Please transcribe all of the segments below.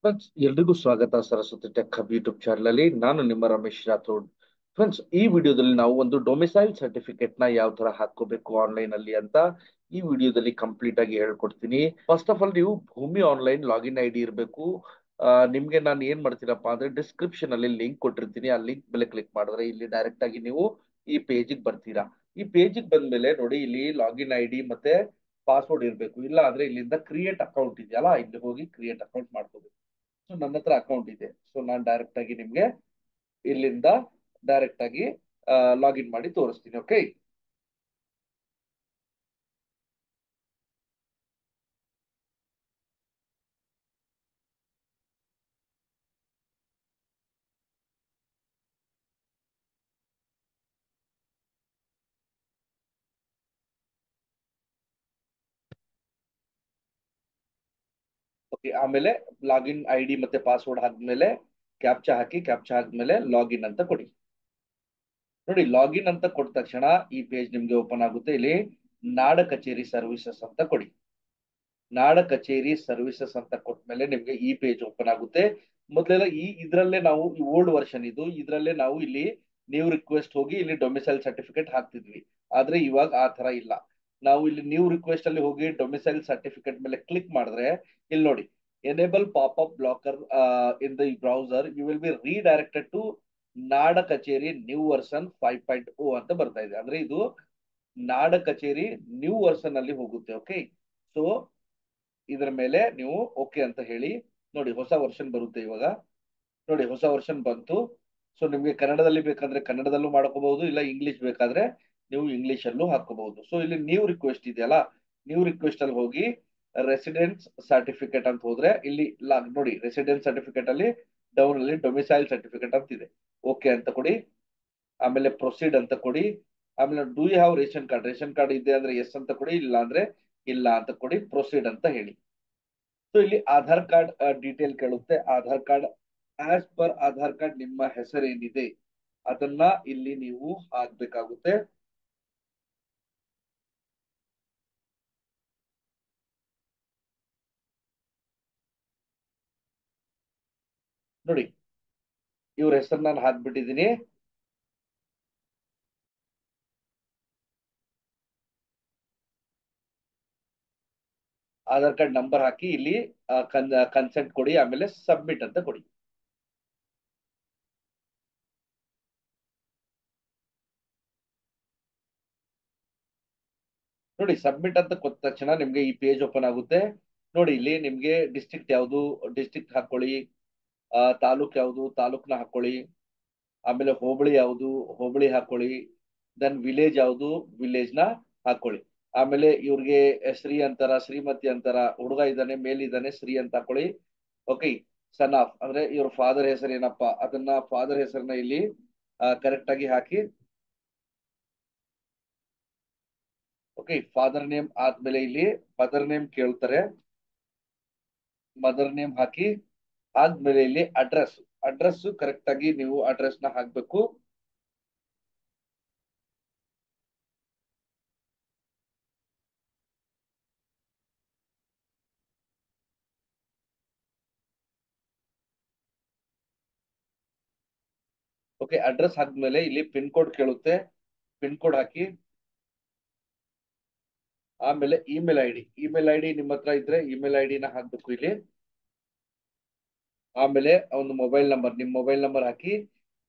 Friends ಎಲ್ರಿಗೂ ಸ್ವಾಗತ Saraswati tech hub YouTube channel ಅಲ್ಲಿ ನಾನು ನಿಮ್ಮ ರಮೇಶ್ ರಾಥೋಡ್. ಫ್ರೆಂಡ್ಸ್, ಈ ವಿಡಿಯೋದಲ್ಲಿ ನಾವು ಒಂದು ಡೊಮಿಸೈಲ್ ಸರ್ಟಿಫಿಕೇಟ್ ನ ಯಾವ ತರ ಹಾಕೋಬೇಕು ಆನ್ಲೈನ್ ಅಲ್ಲಿ ಅಂತ ಈ ವಿಡಿಯೋದಲ್ಲಿ ಕಂಪ್ಲೀಟ್ ಆಗಿ ಹೇಳ್ಕೊಡ್ತೀನಿ. ಫಸ್ಟ್ ಆಫ್ ಆಲ್, ನೀವು ಭೂಮಿ ಆನ್ಲೈನ್ ಲಾಗಿನ್ ಐಡಿ ಇರಬೇಕು. ನಿಮ್ಗೆ ನಾನು ಏನ್ ಮಾಡ್ತೀನಪ್ಪ ಅಂದ್ರೆ ಡಿಸ್ಕ್ರಿಪ್ಷನ್ ಅಲ್ಲಿ ಲಿಂಕ್ ಕೊಟ್ಟಿರ್ತೀನಿ. ಆ ಲಿಂಕ್ ಮೇಲೆ ಕ್ಲಿಕ್ ಮಾಡಿದ್ರೆ ಇಲ್ಲಿ ಡೈರೆಕ್ಟ್ ಆಗಿ ನೀವು ಈ ಪೇಜಿಗೆ ಬರ್ತೀರಾ. ಈ ಪೇಜಿಗೆ ಬಂದ್ಮೇಲೆ ನೋಡಿ, ಇಲ್ಲಿ ಲಾಗಿನ್ ಐಡಿ ಮತ್ತೆ ಪಾಸ್ವರ್ಡ್ ಇರಬೇಕು. ಇಲ್ಲ ಅಂದ್ರೆ ಇಲ್ಲಿಂದ ಕ್ರಿಯೇಟ್ ಅಕೌಂಟ್ ಇದೆಯಲ್ಲ, ಇಲ್ಲಿ ಹೋಗಿ ಕ್ರಿಯೇಟ್ ಅಕೌಂಟ್ ಮಾಡ್ಕೋಬೇಕು. ಸೊ ನನ್ನ ಹತ್ರ ಅಕೌಂಟ್ ಇದೆ. ಸೊ ನಾನು ಡೈರೆಕ್ಟ್ ಆಗಿ ನಿಮ್ಗೆ ಇಲ್ಲಿಂದ ಡೈರೆಕ್ಟ್ ಆಗಿ ಲಾಗಿನ್ ಮಾಡಿ ತೋರಿಸ್ತೀನಿ. Okay, okay. ಆಮೇಲೆ ಲಾಗಿನ್ ಐಡಿ ಮತ್ತೆ ಪಾಸ್ವರ್ಡ್ ಆದ್ಮೇಲೆ ಕ್ಯಾಪ್ಚಾ ಹಾಕಿ, ಕ್ಯಾಪ್ಚಾ ಆದ್ಮೇಲೆ ಲಾಗಿನ್ ಅಂತ ಕೊಡಿ. ನೋಡಿ, ಲಾಗಿನ್ ಅಂತ ಕೊಟ್ಟ ತಕ್ಷಣ ಈ ಪೇಜ್ ನಿಮ್ಗೆ ಓಪನ್ ಆಗುತ್ತೆ. ಇಲ್ಲಿ ನಾಡ ಕಚೇರಿ ಸರ್ವಿಸಸ್ ಅಂತ ಕೊಡಿ. ನಾಡ ಕಚೇರಿ ಸರ್ವಿಸಸ್ ಅಂತ ಕೊಟ್ಮೇಲೆ ನಿಮ್ಗೆ ಈ ಪೇಜ್ ಓಪನ್ ಆಗುತ್ತೆ. ಮೊದಲೆಲ್ಲ ಇದ್ರಲ್ಲೇ ನಾವು ಓಲ್ಡ್ ವರ್ಷನ್ ಇದ್ರಲ್ಲೇ ನಾವು ಇಲ್ಲಿ ನ್ಯೂ ರಿಕ್ವೆಸ್ಟ್ ಹೋಗಿ ಇಲ್ಲಿ ಡೊಮಿಸೈಲ್ ಸರ್ಟಿಫಿಕೇಟ್ ಹಾಕ್ತಿದ್ವಿ. ಆದ್ರೆ ಇವಾಗ ಆ ತರ ಇಲ್ಲ. ನಾವು ಇಲ್ಲಿ ನ್ಯೂ ರಿಕ್ವೆಸ್ಟ್ ಅಲ್ಲಿ ಹೋಗಿ ಡೊಮಿಸೈಲ್ ಸರ್ಟಿಫಿಕೇಟ್ ಮೇಲೆ ಕ್ಲಿಕ್ ಮಾಡಿದ್ರೆ ಇಲ್ಲಿ ನೋಡಿ, enable pop up blocker in the browser, you will be redirected to Nada Kacheri new version 5.0 ಅಂತ ಬರ್ತಾ ಇದೆ. ಅಂದ್ರೆ ಇದು ನಾಡ ಕಚೇರಿ ನ್ಯೂ ವರ್ಷನ್ ಅಲ್ಲಿ ಹೋಗುತ್ತೆ. ಓಕೆ, ಸೊ ಇದರ ಮೇಲೆ ನೀವು ಓಕೆ ಅಂತ ಹೇಳಿ. ನೋಡಿ, ಹೊಸ ವರ್ಷನ್ ಬರುತ್ತೆ ಇವಾಗ. ನೋಡಿ, ಹೊಸ ವರ್ಷನ್ ಬಂತು. ಸೊ ನಿಮ್ಗೆ ಕನ್ನಡದಲ್ಲಿ ಬೇಕಂದ್ರೆ ಕನ್ನಡದಲ್ಲೂ ಮಾಡ್ಕೋಬಹುದು, ಇಲ್ಲ ಇಂಗ್ಲಿಷ್ ಬೇಕಾದ್ರೆ ನೀವು ಇಂಗ್ಲಿಷ್ ಅಲ್ಲೂ ಹಾಕೋಬಹುದು. ಸೊ ಇಲ್ಲಿ ನ್ಯೂ ರಿಕ್ವೆಸ್ಟ್ ಇದೆಯಲ್ಲ, ನ್ಯೂ ರಿಕ್ವೆಸ್ಟ್ ಅಲ್ಲಿ ಹೋಗಿ ರೆಸಿಡೆನ್ಸ್ ಸರ್ಟಿಫಿಕೇಟ್ ಅಂತ ಹೋದ್ರೆ ಇಲ್ಲಿ ನೋಡಿ, ರೆಸಿಡೆನ್ಸ್ ಸರ್ಟಿಫಿಕೇಟ್ ಅಲ್ಲಿ ಡೌನ್ ಅಲ್ಲಿ ಡೊಮಿಸೈಲ್ ಸರ್ಟಿಫಿಕೇಟ್ ಅಂತ ಇದೆ. ಓಕೆ ಅಂತ ಕೊಡಿ. ಆಮೇಲೆ ಪ್ರೊಸೀಡ್ ಅಂತ ಕೊಡಿ. ಆಮೇಲೆ do you have ration card, ration card ಇದೆ ಅಂದ್ರೆ ಎಸ್ ಅಂತ ಕೊಡಿ, ಇಲ್ಲ ಅಂದ್ರೆ ಇಲ್ಲ ಅಂತ ಕೊಡಿ. ಪ್ರೊಸೀಡ್ ಅಂತ ಹೇಳಿ. ಸೊ ಇಲ್ಲಿ ಆಧಾರ್ ಕಾರ್ಡ್ ಡೀಟೇಲ್ ಕೇಳುತ್ತೆ. Aadhaar card as per Aadhaar card ನಿಮ್ಮ ಹೆಸರೇನಿದೆ ಅದನ್ನ ಇಲ್ಲಿ ನೀವು ಹಾಕ್ಬೇಕಾಗುತ್ತೆ. ನೋಡಿ, ಇವ್ರ ಹೆಸರು ನಾನು ಹಾಕ್ಬಿಟ್ಟಿದ್ದೀನಿ. ಆಧಾರ್ ಕಾರ್ಡ್ ನಂಬರ್ ಹಾಕಿ ಇಲ್ಲಿ ಕನ್ಸೆಂಟ್ ಕೊಡಿ. ಆಮೇಲೆ ಸಬ್ಮಿಟ್ ಅಂತ ಕೊಡಿ. ನೋಡಿ, ಸಬ್ಮಿಟ್ ಅಂತ ಕೊಟ್ಟ ತಕ್ಷಣ ನಿಮ್ಗೆ ಈ ಪೇಜ್ ಓಪನ್ ಆಗುತ್ತೆ. ನೋಡಿ, ಇಲ್ಲಿ ನಿಮ್ಗೆ ಡಿಸ್ಟ್ರಿಕ್ಟ್ ಯಾವುದು, ಡಿಸ್ಟ್ರಿಕ್ಟ್ ಹಾಕೊಳ್ಳಿ. ತಾಲೂಕ್ ಯಾವುದು, ತಾಲೂಕ್ನ ಹಾಕೊಳ್ಳಿ. ಆಮೇಲೆ ಹೋಬಳಿ ಯಾವುದು, ಹೋಬಳಿ ಹಾಕೊಳ್ಳಿ. ದೆನ್ ವಿಲೇಜ್ ಯಾವುದು, ವಿಲೇಜ್ ನ ಹಾಕೊಳ್ಳಿ. ಆಮೇಲೆ ಇವ್ರಿಗೆ ಶ್ರೀ ಅಂತಾರ, ಶ್ರೀಮತಿ ಅಂತಾರ, ಹುಡುಗ ಇದ್ದಾನೆ, ಮೇಲ್ ಇದ್ದಾನೆ, ಶ್ರೀ ಅಂತ ಹಾಕೊಳ್ಳಿ. ಓಕೆ, ಸನ್ ಆಫ್ ಅಂದ್ರೆ ಇವ್ರ ಫಾದರ್ ಹೆಸರು ಏನಪ್ಪಾ ಅದನ್ನ ಫಾದರ್ ಹೆಸರನ್ನ ಇಲ್ಲಿ ಕರೆಕ್ಟ್ ಆಗಿ ಹಾಕಿ. ಓಕೆ, ಫಾದರ್ ನೇಮ್ ಆದ್ಮೇಲೆ ಇಲ್ಲಿ ಮದರ್ ನೇಮ್ ಕೇಳ್ತಾರೆ. ಮದರ್ ನೇಮ್ ಹಾಕಿ ಆದ್ಮೇಲೆ ಇಲ್ಲಿ ಅಡ್ರೆಸ್, ಅಡ್ರೆಸ್ ಕರೆಕ್ಟ್ ಆಗಿ ನೀವು ಅಡ್ರೆಸ್ ನ ಹಾಕ್ಬೇಕು. ಓಕೆ, ಅಡ್ರೆಸ್ ಹಾಕ್ಮೇಲೆ ಇಲ್ಲಿ ಪಿನ್ ಕೋಡ್ ಕೇಳುತ್ತೆ. ಪಿನ್ ಕೋಡ್ ಹಾಕಿ. ಆಮೇಲೆ ಇಮೇಲ್ ಐಡಿ, ಇಮೇಲ್ ಐಡಿ ನಿಮ್ಮ ಹತ್ರ ಇದ್ರೆ ಇಮೇಲ್ ಐಡಿನ ಹಾಕ್ಬೇಕು ಇಲ್ಲಿ. ಆಮೇಲೆ ಒಂದು ಮೊಬೈಲ್ ನಂಬರ್, ನಿಮ್ಮ ಮೊಬೈಲ್ ನಂಬರ್ ಹಾಕಿ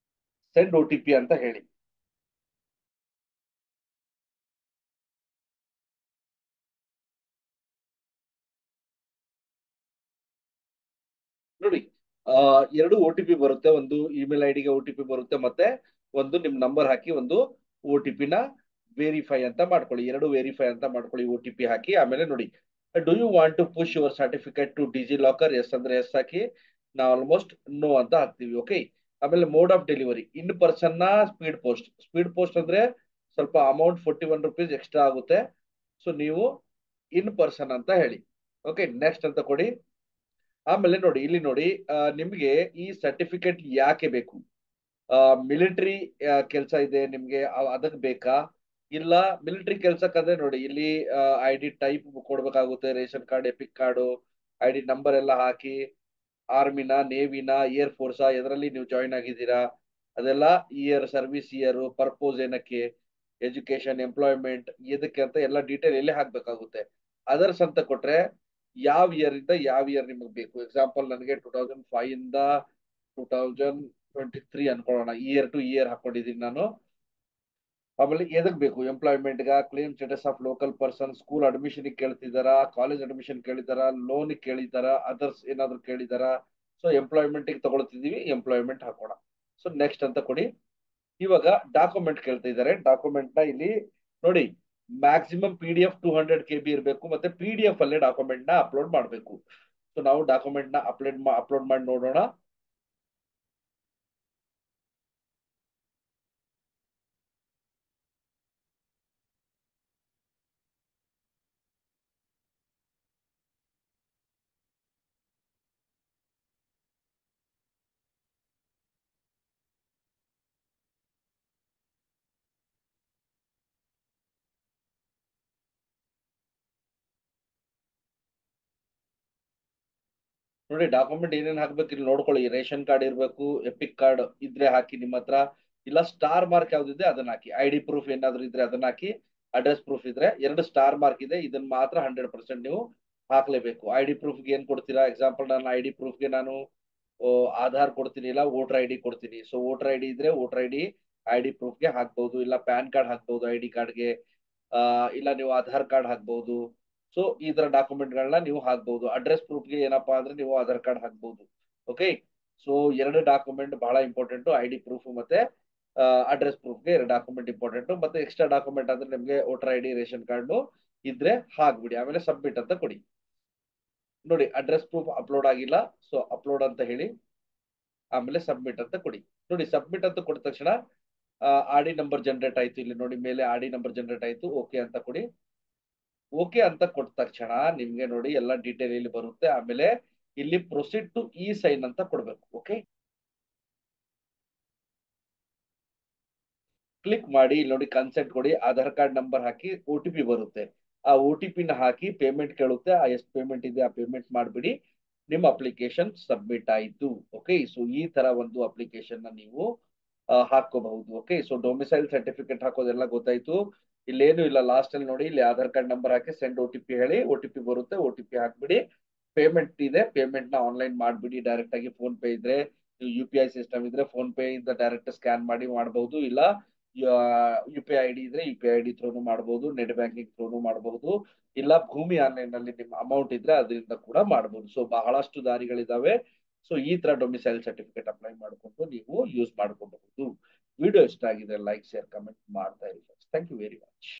ಸೆಂಡ್ ಒ ಟಿ ಪಿ ಅಂತ ಹೇಳಿ. ನೋಡಿ, ಆ ಎರಡು ಒ ಟಿ ಪಿ ಬರುತ್ತೆ. ಒಂದು ಇಮೇಲ್ ಐಡಿಗೆ ಒ ಟಿ ಪಿ ಬರುತ್ತೆ, ಮತ್ತೆ ಒಂದು ನಿಮ್ ನಂಬರ್ ಹಾಕಿ ಒಂದು ಒ ಟಿ ಪಿನ ವೆರಿಫೈ ಅಂತ ಮಾಡ್ಕೊಳ್ಳಿ. ಎರಡು ವೆರಿಫೈ ಅಂತ ಮಾಡ್ಕೊಳ್ಳಿ ಒ ಟಿ ಪಿ ಹಾಕಿ. ಆಮೇಲೆ ನೋಡಿ, do you want to push your certificate to DigiLocker, yes ಅಂದ್ರೆ ಎಸ್ ಹಾಕಿ. ನಾವು ಆಲ್ಮೋಸ್ಟ್ ನೋ ಅಂತ ಹಾಕ್ತೀವಿ. ಓಕೆ, ಆಮೇಲೆ mode of delivery in person ನ ಸ್ಪೀಡ್ ಪೋಸ್ಟ್. ಸ್ಪೀಡ್ ಪೋಸ್ಟ್ ಅಂದ್ರೆ ಸ್ವಲ್ಪ ಅಮೌಂಟ್ 41 ರೂಪೀಸ್ ಎಕ್ಸ್ಟ್ರಾ ಆಗುತ್ತೆ. ಸೊ ನೀವು ಇನ್ ಪರ್ಸನ್ ಅಂತ ಹೇಳಿ. ಓಕೆ, ನೆಕ್ಸ್ಟ್ ಅಂತ ಕೊಡಿ. ಆಮೇಲೆ ನೋಡಿ, ಇಲ್ಲಿ ನೋಡಿ, ನಿಮ್ಗೆ ಈ ಸರ್ಟಿಫಿಕೇಟ್ ಯಾಕೆ ಬೇಕು? ಮಿಲಿಟರಿ ಕೆಲಸ ಇದೆ ನಿಮ್ಗೆ, ಅದಕ್ಕೆ ಬೇಕಾ? ಇಲ್ಲ ಮಿಲಿಟರಿ ಕೆಲ್ಸಕ್ಕಂದ್ರೆ ನೋಡಿ, ಇಲ್ಲಿ ಐ ಡಿ ಟೈಪ್ ಕೊಡ್ಬೇಕಾಗುತ್ತೆ. Ration card, EPIC card, I D number ಎಲ್ಲ ಹಾಕಿ ಆರ್ಮಿನ, ನೇವಿನ, ಏರ್ ಫೋರ್ಸಾ, ಎದರಲ್ಲಿ ನೀವು ಜಾಯಿನ್ ಆಗಿದ್ದೀರಾ, ಅದೆಲ್ಲ ಇಯರ್, ಸರ್ವಿಸ್ ಇಯರ್, ಪರ್ಪೋಸ್ ಏನಕ್ಕೆ, ಎಜುಕೇಶನ್, ಎಂಪ್ಲಾಯ್ಮೆಂಟ್ ಇದಕ್ಕೆ ಅಂತ ಎಲ್ಲ ಡೀಟೇಲ್ ಎಲ್ಲಿ ಹಾಕ್ಬೇಕಾಗುತ್ತೆ. ಅದರ್ಸ್ ಅಂತ ಕೊಟ್ರೆ ಯಾವ ಇಯರ್ ಇಂದ ಯಾವ ಇಯರ್ ನಿಮಗೆ ಬೇಕು. ಎಕ್ಸಾಂಪಲ್ ನನಗೆ 2005 ಇಂದ 2023 ಅನ್ಕೊಳ್ಳೋಣ, ಇಯರ್ ಟು ಇಯರ್ ಹಾಕೊಂಡಿದ್ದೀನಿ ನಾನು. ಆಮೇಲೆ ಎದಕ್ ಬೇಕು, ಎಂಪ್ಲಾಯ್ಮೆಂಟ್ ಗ, claim status of local person, school admission ಕೇಳ್ತಿದಾರಾ, ಕಾಲೇಜ್ ಅಡ್ಮಿಷನ್ ಕೇಳಿದಾರಾ, ಲೋನ್ ಕೇಳಿದಾರಾ, ಅದರ್ಸ್ ಏನಾದ್ರು ಕೇಳಿದಾರಾ. ಸೊ ಎಂಪ್ಲಾಯ್ಮೆಂಟ್ ತಗೊಳ್ತಿದೀವಿ, ಎಂಪ್ಲಾಯ್ಮೆಂಟ್ ಹಾಕೋಣ. ಸೊ ನೆಕ್ಸ್ಟ್ ಅಂತ ಕೊಡಿ. ಇವಾಗ ಡಾಕ್ಯುಮೆಂಟ್ ಕೇಳ್ತಾ ಇದ್ದಾರೆ. ಡಾಕ್ಯುಮೆಂಟ್ ನ ಇಲ್ಲಿ ನೋಡಿ, ಮ್ಯಾಕ್ಸಿಮಮ್ PDF 200 KB ಇರಬೇಕು, ಮತ್ತೆ PDF ಅಲ್ಲೇ ಡಾಕ್ಯುಮೆಂಟ್ ನ ಅಪ್ಲೋಡ್ ಮಾಡಬೇಕು. ಸೊ ನಾವು ಡಾಕ್ಯುಮೆಂಟ್ ನ ಅಪ್ಲೋಡ್ ಮಾಡಿ ನೋಡೋಣ. ನೋಡಿ ಡಾಕ್ಯುಮೆಂಟ್ ಏನೇನ್ ಹಾಕ್ಬೇಕು ಇಲ್ಲಿ ನೋಡ್ಕೊಳ್ಳಿ. ರೇಷನ್ ಕಾರ್ಡ್ ಇರಬೇಕು, ಎಪಿಕ್ ಕಾರ್ಡ್ ಇದ್ರೆ ಹಾಕಿ ನಿಮ್ಮ ಹತ್ರ, ಇಲ್ಲ ಸ್ಟಾರ್ ಮಾರ್ಕ್ ಯಾವ್ದಿದೆ ಅದನ್ನ ಹಾಕಿ. ID ಪ್ರೂಫ್ ಏನಾದ್ರು ಇದ್ರೆ ಅದನ್ನ ಹಾಕಿ. ಅಡ್ರೆಸ್ ಪ್ರೂಫ್ ಇದ್ರೆ, ಎರಡು ಸ್ಟಾರ್ ಮಾರ್ಕ್ ಇದೆ ಇದನ್ನ ಮಾತ್ರ 100% ನೀವು ಹಾಕ್ಲೇಬೇಕು. ID ಪ್ರೂಫ್ಗೆ ಏನ್ ಕೊಡ್ತೀರಾ, ಎಕ್ಸಾಂಪಲ್ ನಾನು ID ಪ್ರೂಫ್ಗೆ ನಾನು ಆಧಾರ್ ಕೊಡ್ತೀನಿ, ಇಲ್ಲ ವೋಟರ್ ID ಕೊಡ್ತೀನಿ. ಸೊ ವೋಟರ್ ID ಇದ್ರೆ ವೋಟರ್ ID ಹಾಕ್ಬಹುದು, ಇಲ್ಲ ಪ್ಯಾನ್ ಕಾರ್ಡ್ ಹಾಕ್ಬಹುದು ID ಕಾರ್ಡ್ಗೆ, ಇಲ್ಲ ನೀವು ಆಧಾರ್ ಕಾರ್ಡ್ ಹಾಕ್ಬಹುದು. ಸೊ ಈ ತರ ಡಾಕ್ಯುಮೆಂಟ್ ಗಳನ್ನ ನೀವು ಹಾಕ್ಬಹುದು. ಅಡ್ರೆಸ್ ಪ್ರೂಫ್ಗೆ ಏನಪ್ಪಾ ಅಂದ್ರೆ ನೀವು ಆಧಾರ್ ಕಾರ್ಡ್ ಹಾಕ್ಬಹುದು. ಓಕೆ. ಸೊ ಎರಡು ಡಾಕ್ಯುಮೆಂಟ್ ಬಹಳ ಇಂಪಾರ್ಟೆಂಟ್, ID ಪ್ರೂಫ್ ಮತ್ತೆ ಅಡ್ರೆಸ್ ಪ್ರೂಫ್ಗೆ ಎರಡು ಡಾಕ್ಯುಮೆಂಟ್ ಇಂಪಾರ್ಟೆಂಟ್. ಮತ್ತೆ ಎಕ್ಸ್ಟ್ರಾ ಡಾಕ್ಯುಮೆಂಟ್ ಅಂದ್ರೆ ನಿಮ್ಗೆ ವೋಟರ್ ID, ರೇಷನ್ ಕಾರ್ಡ್ ಇದ್ರೆ ಹಾಕ್ಬಿಡಿ, ಆಮೇಲೆ ಸಬ್ಮಿಟ್ ಅಂತ ಕೊಡಿ. ನೋಡಿ ಅಡ್ರೆಸ್ ಪ್ರೂಫ್ ಅಪ್ಲೋಡ್ ಆಗಿಲ್ಲ, ಸೊ ಅಪ್ಲೋಡ್ ಅಂತ ಹೇಳಿ, ಆಮೇಲೆ ಸಬ್ಮಿಟ್ ಅಂತ ಕೊಡಿ. ನೋಡಿ ಸಬ್ಮಿಟ್ ಅಂತ ಕೊಡಿದ ತಕ್ಷಣ RD ನಂಬರ್ ಜನರೇಟ್ ಆಯ್ತು. ಇಲ್ಲಿ ನೋಡಿ ಮೇಲೆ RD ನಂಬರ್ ಜನರೇಟ್ ಆಯ್ತು. ಓಕೆ ಅಂತ ಕೊಡಿ. ಓಕೆ ಅಂತ ಕೊಟ್ಟ ತಕ್ಷಣ ನಿಮ್ಗೆ ನೋಡಿ ಎಲ್ಲ ಡೀಟೇಲ್ ಇಲ್ಲಿ ಬರುತ್ತೆ. ಆಮೇಲೆ ಇಲ್ಲಿ ಪ್ರೊಸೀಡ್ ಟು E-ಸೈನ್ ಅಂತ ಕೊಡ್ಬೇಕು. ಓಕೆ, ಕ್ಲಿಕ್ ಮಾಡಿ. ಇಲ್ಲಿ ನೋಡಿ ಕನ್ಸೆಂಟ್ ಕೊಡಿ, ಆಧಾರ್ ಕಾರ್ಡ್ ನಂಬರ್ ಹಾಕಿ, OTP ಬರುತ್ತೆ. ಆ OTP ನ ಹಾಕಿ ಪೇಮೆಂಟ್ ಕೇಳುತ್ತೆ, ಆ ಎಷ್ಟು ಪೇಮೆಂಟ್ ಇದೆ ಆ ಪೇಮೆಂಟ್ ಮಾಡಿಬಿಡಿ. ನಿಮ್ಮ ಅಪ್ಲಿಕೇಶನ್ ಸಬ್ಮಿಟ್ ಆಯ್ತು. ಓಕೆ, ಸೊ ಈ ತರ ಒಂದು ಅಪ್ಲಿಕೇಶನ್ ನ ನೀವು ಹಾಕೋಬಹುದು. ಓಕೆ, ಸೊ ಡೊಮಿಸೈಲ್ ಸರ್ಟಿಫಿಕೇಟ್ ಹಾಕೋದೆಲ್ಲ ಗೊತ್ತಾಯ್ತು. ಇಲ್ಲೇನು ಇಲ್ಲ, ಲಾಸ್ಟ್ ಅಲ್ಲಿ ನೋಡಿ ಇಲ್ಲಿ ಆಧಾರ್ ಕಾರ್ಡ್ ನಂಬರ್ ಹಾಕಿ ಸೆಂಡ್ OTP ಹೇಳಿ, OTP ಬರುತ್ತೆ, OTP ಹಾಕ್ಬಿಡಿ. ಪೇಮೆಂಟ್ ಇದೆ, ಪೇಮೆಂಟ್ ನ ಆನ್ಲೈನ್ ಮಾಡ್ಬಿಡಿ ಡೈರೆಕ್ಟ್ ಆಗಿ. ಫೋನ್ ಪೇ ಇದ್ರೆ, UPI ಸಿಸ್ಟಮ್ ಇದ್ರೆ ಫೋನ್ ಪೇ ಇಂದ ಡೈರೆಕ್ಟ್ ಸ್ಕ್ಯಾನ್ ಮಾಡಿ ಮಾಡಬಹುದು, ಇಲ್ಲ UPI ID ಇದ್ರೆ UPI ID ಥ್ರೂನು ಮಾಡಬಹುದು, ನೆಟ್ ಬ್ಯಾಂಕಿಂಗ್ ಥ್ರೂನು ಮಾಡಬಹುದು, ಇಲ್ಲ ಭೂಮಿ ಆನ್ಲೈನ್ ನಲ್ಲಿ ನಿಮ್ಮ ಅಮೌಂಟ್ ಇದ್ರೆ ಅದರಿಂದ ಕೂಡ ಮಾಡಬಹುದು. ಸೊ ಬಹಳಷ್ಟು ದಾರಿಗಳಿದಾವೆ. ಸೊ ಈ ತರ ಡೊಮಿಸೈಲ್ ಸರ್ಟಿಫಿಕೇಟ್ ಅಪ್ಲೈ ಮಾಡಿಕೊಂಡು ನೀವು ಯೂಸ್ ಮಾಡ್ಕೋಬಹುದು. ವಿಡಿಯೋ ಇಷ್ಟ ಆಗಿದೆ ಲೈಕ್, ಶೇರ್, ಕಮೆಂಟ್ ಮಾಡ್ತಾ ಇರಿ. Thank you very much.